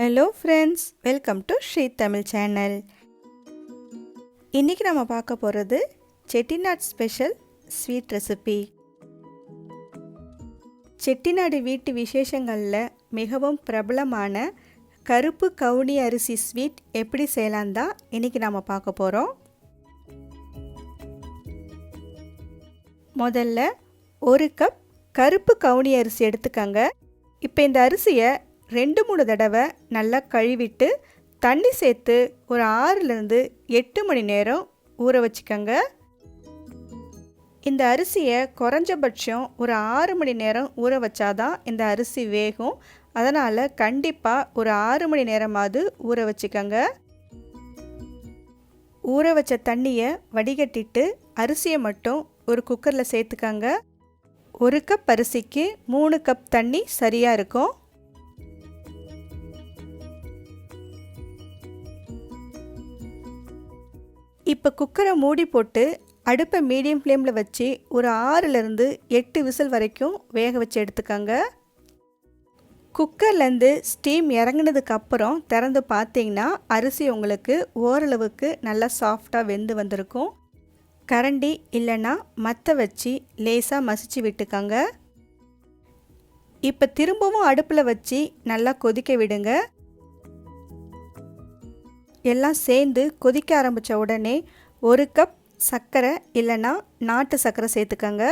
Hello friends, welcome to Shri Tamil channel. இன்னைக்கு நாம பார்க்க போறது Chettinad special sweet recipe. Chettinad வீட்டு விசேஷங்கள்ல மிகவும் பிரபலமான கருப்பு கவுனி அரிசி ஸ்வீட் எப்படி செய்யலாம் தான் இன்னைக்கு நாம பார்க்க போறோம். முதல்ல 1 கப் கருப்பு கவுனி அரிசி எடுத்துக்கங்க. இப்போ இந்த அரிசியை 2-3 தடவை நல்லா கழுவிட்டு தண்ணி சேர்த்து ஒரு 6லிருந்து 8 மணி நேரம் ஊற வச்சுக்கோங்க. இந்த அரிசியை குறைஞ்சபட்சம் ஒரு 6 மணி நேரம் ஊற வச்சாதான் இந்த அரிசி வேகும். அதனால் கண்டிப்பாக ஒரு 6 மணி நேரமாவது ஊற வச்சுக்கோங்க. ஊற வச்ச தண்ணியை வடிகட்டிட்டு அரிசியை மட்டும் ஒரு குக்கரில் சேர்த்துக்கங்க. 1 கப் அரிசிக்கு 3 கப் தண்ணி சரியாக இருக்கும். இப்போ குக்கரை மூடி போட்டு அடுப்பை மீடியம் ஃப்ளேமில் வச்சு ஒரு 6லிருந்து 8 விசில் வரைக்கும் வேக வச்சு எடுத்துக்கோங்க. குக்கர்லேருந்து ஸ்டீம் இறங்கினதுக்கப்புறம் திறந்து பார்த்தீங்கன்னா அரிசி உங்களுக்கு ஓரளவுக்கு நல்லா சாஃப்டாக வெந்து வந்திருக்கும். கரண்டி இல்லைன்னா மற்ற வச்சு லேசாக மசிச்சு விட்டுக்கோங்க. இப்போ திரும்பவும் அடுப்பில் வச்சு நல்லா கொதிக்க விடுங்க. எல்லாம் சேர்ந்து கொதிக்க ஆரம்பித்த உடனே 1 கப் சர்க்கரை இல்லைன்னா நாட்டு சர்க்கரை சேர்த்துக்கங்க.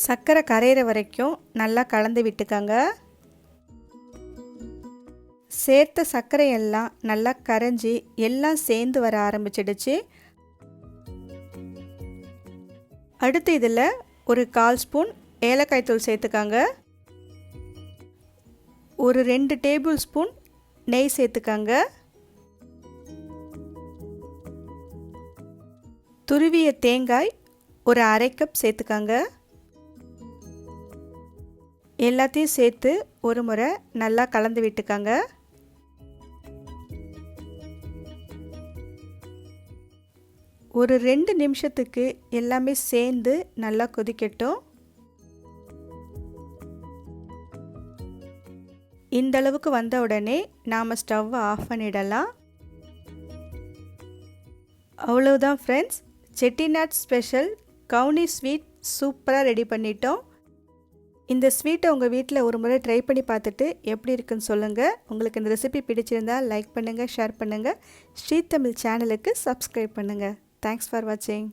சர்க்கரை கரையிற வரைக்கும் நல்லா கலந்து விட்டுக்கங்க. சேர்த்த சர்க்கரை எல்லாம் நல்லா கரைஞ்சி எல்லாம் சேர்ந்து வர ஆரம்பிச்சிடுச்சு. அடுத்து இதில் ஒரு 1/4 ஸ்பூன் ஏலக்காய் தூள் சேர்த்துக்கங்க. ஒரு 2 டேபிள் ஸ்பூன் நெய் சேர்த்துக்கங்க. துருவிய தேங்காய் ஒரு 1/2 கப் சேர்த்துக்கங்க. எல்லாத்தையும் சேர்த்து ஒரு முறை நல்லா கலந்து விட்டுக்கங்க. ஒரு 2 நிமிஷத்துக்கு எல்லாமே சேர்ந்து நல்லா கொதிக்கட்டும். இந்த அளவுக்கு வந்த உடனே நாம் ஸ்டவ்வை ஆஃப் பண்ணிடலாம். அவ்வளவுதான் ஃப்ரெண்ட்ஸ், செட்டிநாட் ஸ்பெஷல் கவுனி ஸ்வீட் சூப்பராக ரெடி பண்ணிட்டோம். இந்த ஸ்வீட்டை உங்கள் வீட்டில் ஒரு முறை ட்ரை பண்ணி பார்த்துட்டு எப்படி இருக்குன்னு சொல்லுங்கள். உங்களுக்கு இந்த ரெசிபி பிடிச்சிருந்தால் லைக் பண்ணுங்கள், ஷேர் பண்ணுங்கள். ஸ்ரீ தமிழ் சேனலுக்கு சப்ஸ்கிரைப் பண்ணுங்கள். தேங்க்ஸ் ஃபார் வாட்சிங்.